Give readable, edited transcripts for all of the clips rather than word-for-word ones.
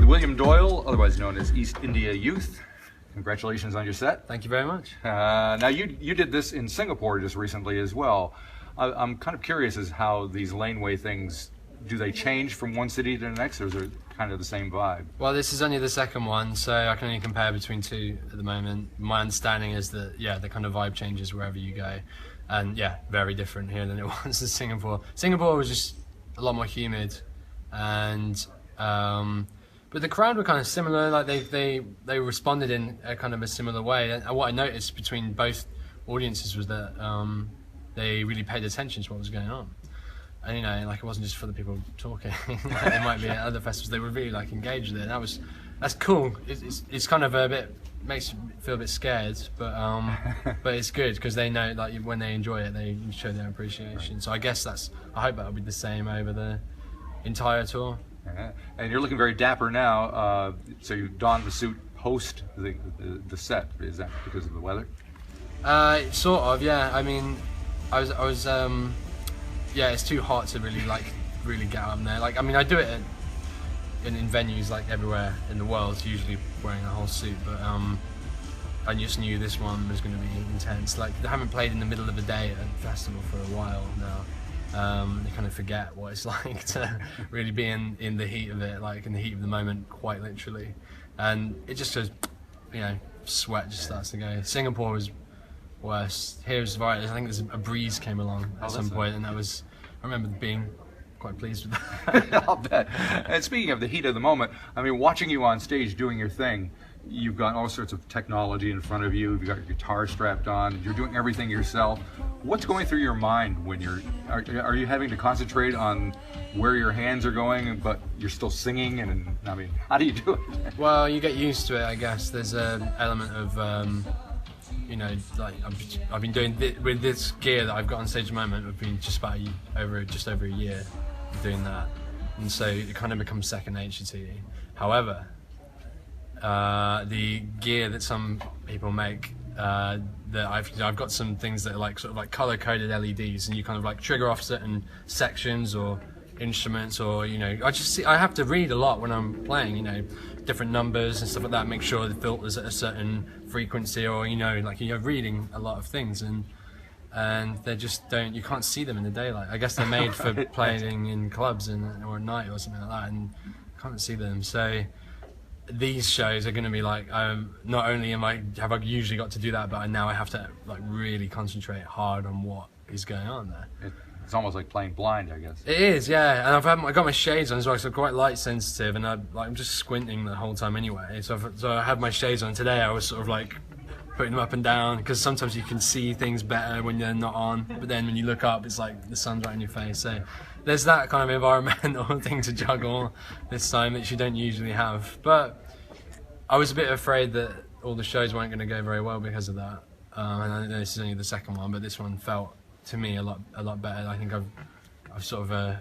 William Doyle, otherwise known as East India Youth. Congratulations on your set. Thank you very much. Now you did this in Singapore just recently as well. I'm kind of curious as how these laneway things, do they change from one city to the next, or is it kind of the same vibe? Well, this is only the second one, so I can only compare between two at the moment. My understanding is that, yeah, the kind of vibe changes wherever you go. And yeah, very different here than it was in Singapore. Singapore was just a lot more humid, and but the crowd were kind of similar. Like they responded in a kind of a similar way. And what I noticed between both audiences was that they really paid attention to what was going on. And you know, like it wasn't just for the people talking. Like, there might be at other festivals they were really like engaged with it. And that's cool. It's kind of a bit, makes you feel a bit scared, but it's good because they know, like, when they enjoy it, they show their appreciation. So I guess I hope that'll be the same over the entire tour. Yeah. And you're looking very dapper now. So you donned the suit post the set. Is that because of the weather? Sort of, yeah. I mean, I was yeah, it's too hot to really get out in there. Like, I mean, I do it in venues like everywhere in the world, usually wearing a whole suit, but I just knew this one was going to be intense. Like, they haven't played in the middle of the day at a festival for a while now. They kind of forget what it's like to really be in the heat of it, like in the heat of the moment, quite literally. And it just goes, you know, sweat just starts to go. Singapore was worse. Here was right. I think there's a breeze came along at some point, and I remember being quite pleased with that. I'll bet. And speaking of the heat of the moment, I mean, watching you on stage doing your thing, you've got all sorts of technology in front of you. You've got your guitar strapped on. You're doing everything yourself. What's going through your mind when are you having to concentrate on where your hands are going, but you're still singing? And I mean, how do you do it? Well, you get used to it, I guess. There's an element of you know, like I've been doing with this gear that I've got on stage at the moment. I've been just over a year doing that, and so it kind of becomes second nature to you. However, the gear that some people make, that I've got some things that are like sort of like color coded LEDs, and you kind of like trigger off certain sections or instruments, or you know, I have to read a lot when I'm playing, you know, different numbers and stuff like that, make sure the filter's at a certain frequency, or you know, like you're reading a lot of things, and they just don't, you can't see them in the daylight. I guess they're made for playing in clubs or at night or something like that, and you can't see them. So these shows are going to be like, not only have I usually got to do that, but now I have to like really concentrate hard on what is going on there. It's almost like playing blind, I guess. It is, yeah. And I got my shades on as well, so I'm quite light sensitive, and I'm just squinting the whole time anyway. So I have my shades on. Today I was sort of like putting them up and down, because sometimes you can see things better when they're not on, but then when you look up, it's like the sun's right in your face. So there's that kind of environmental thing to juggle this time that you don't usually have. But I was a bit afraid that all the shows weren't going to go very well because of that. And I know this is only the second one, but this one felt, to me, a lot better. I think I've sort of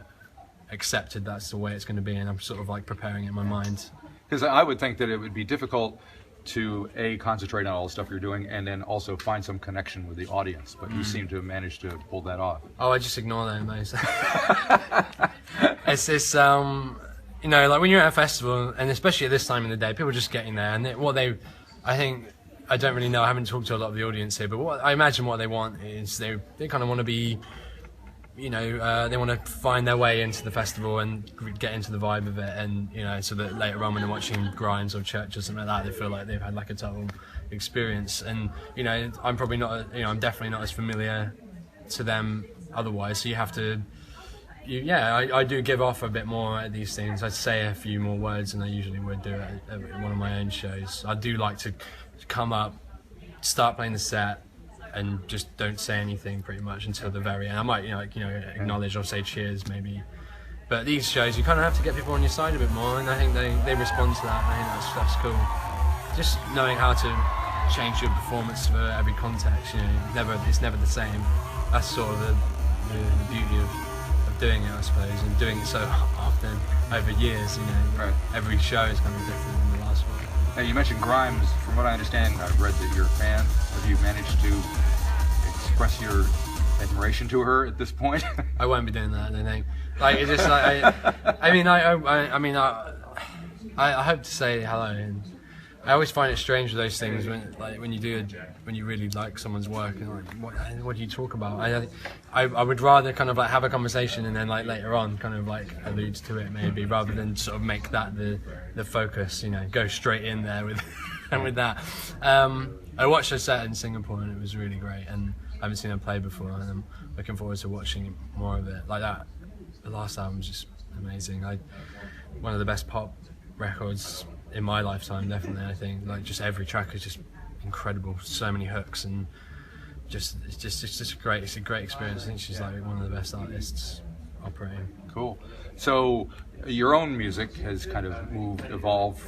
accepted that's the way it's going to be, and I'm sort of like preparing it in my mind. Because I would think that it would be difficult to concentrate on all the stuff you're doing, and then also find some connection with the audience. But you seem to have managed to pull that off. Oh, I just ignore them, those. It's this, you know, like when you're at a festival, and especially at this time of the day, people are just getting there, and I think. I don't really know, I haven't talked to a lot of the audience here, but I imagine what they want is they kind of want to be, you know, they want to find their way into the festival and get into the vibe of it, and, you know, so that later on when they're watching Grimes or Church or something like that, they feel like they've had like a total experience. And, you know, I'm definitely not as familiar to them otherwise, so you have to, I do give off a bit more at these things. I say a few more words than I usually would do at one of my own shows. I do like to come up, start playing the set, and just don't say anything pretty much until the very end. I might, acknowledge or say cheers maybe. But these shows, you kind of have to get people on your side a bit more, and I think they respond to that. I think that's cool. Just knowing how to change your performance for every context. You know, it's never the same. That's sort of the beauty of doing it, I suppose, and doing it so often over years. You know, right. Every show is kind of different than the last one. Now, you mentioned Grimes. From what I understand, I've read that you're a fan. Have you managed to express your admiration to her at this point? I won't be doing that, I don't think. Like, it's just like, I hope to say hello. And I always find it strange with those things when you really like someone's work and like what do you talk about? I would rather kind of like have a conversation and then like later on kind of like allude to it maybe, rather than sort of make that the focus. You know, go straight in there with and with that. I watched her set in Singapore and it was really great, and I haven't seen her play before, and I'm looking forward to watching more of it. Like that, the last album was just amazing. One of the best pop records in my lifetime, definitely. I think like just every track is just incredible. So many hooks, and it's just great. It's a great experience. I think she's like one of the best artists operating. Cool. So your own music has kind of evolved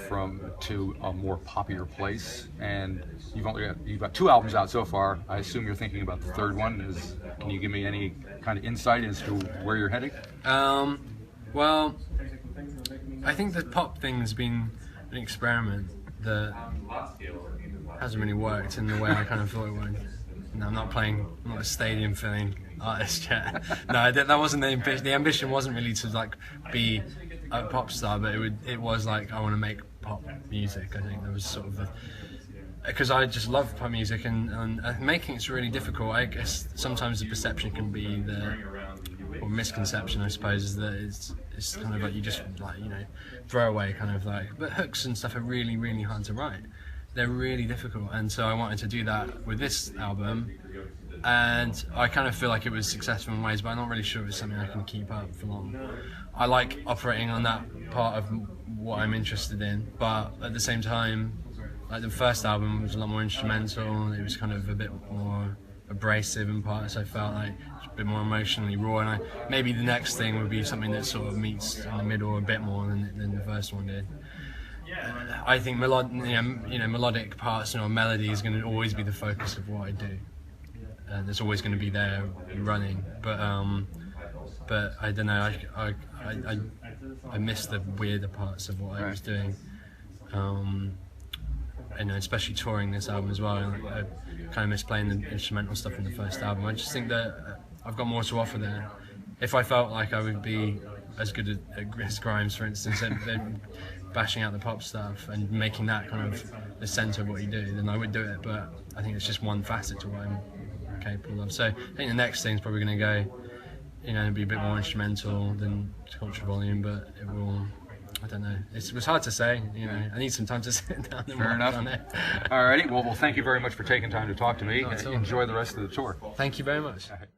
to a more popular place, and you've got 2 albums out so far. I assume you're thinking about the 3rd one. Can you give me any kind of insight as to where you're heading? Well, I think the pop thing's been an experiment that hasn't really worked in the way I kind of thought it would. No, I'm not a stadium filling artist yet. No, that wasn't the ambition. The ambition wasn't really to like be a pop star, but it was like I want to make pop music. I think that was sort of because I just love pop music, and making it's really difficult. I guess sometimes the perception can be or misconception, I suppose, is that it's kind of like you just like, you know, throw away kind of like, but hooks and stuff are really, really hard to write. They're really difficult, and so I wanted to do that with this album, and I kind of feel like it was successful in ways, but I'm not really sure if it's something I can keep up for long. I like operating on that part of what I'm interested in, but at the same time, like the first album was a lot more instrumental. It was kind of a bit more abrasive in parts. I felt like a bit more emotionally raw, and maybe the next thing would be something that sort of meets in the middle a bit more than the first one did. I think melodic parts, melody is going to always be the focus of what I do. It's always going to be there running, but I don't know. I miss the weirder parts of what I was doing. Especially touring this album as well. I kind of miss playing the instrumental stuff in the first album. I just think that I've got more to offer there. If I felt like I would be as good as Grimes, for instance, and bashing out the pop stuff and making that kind of the centre of what you do, then I would do it. But I think it's just one facet to what I'm capable of. So I think the next thing's probably going to go, be a bit more instrumental than Culture Volume, but it will. I don't know. It was hard to say. I need some time to sit down and Fair enough. on it. Alrighty. Well, thank you very much for taking time to talk to me. Enjoy the rest of the tour. Thank you very much.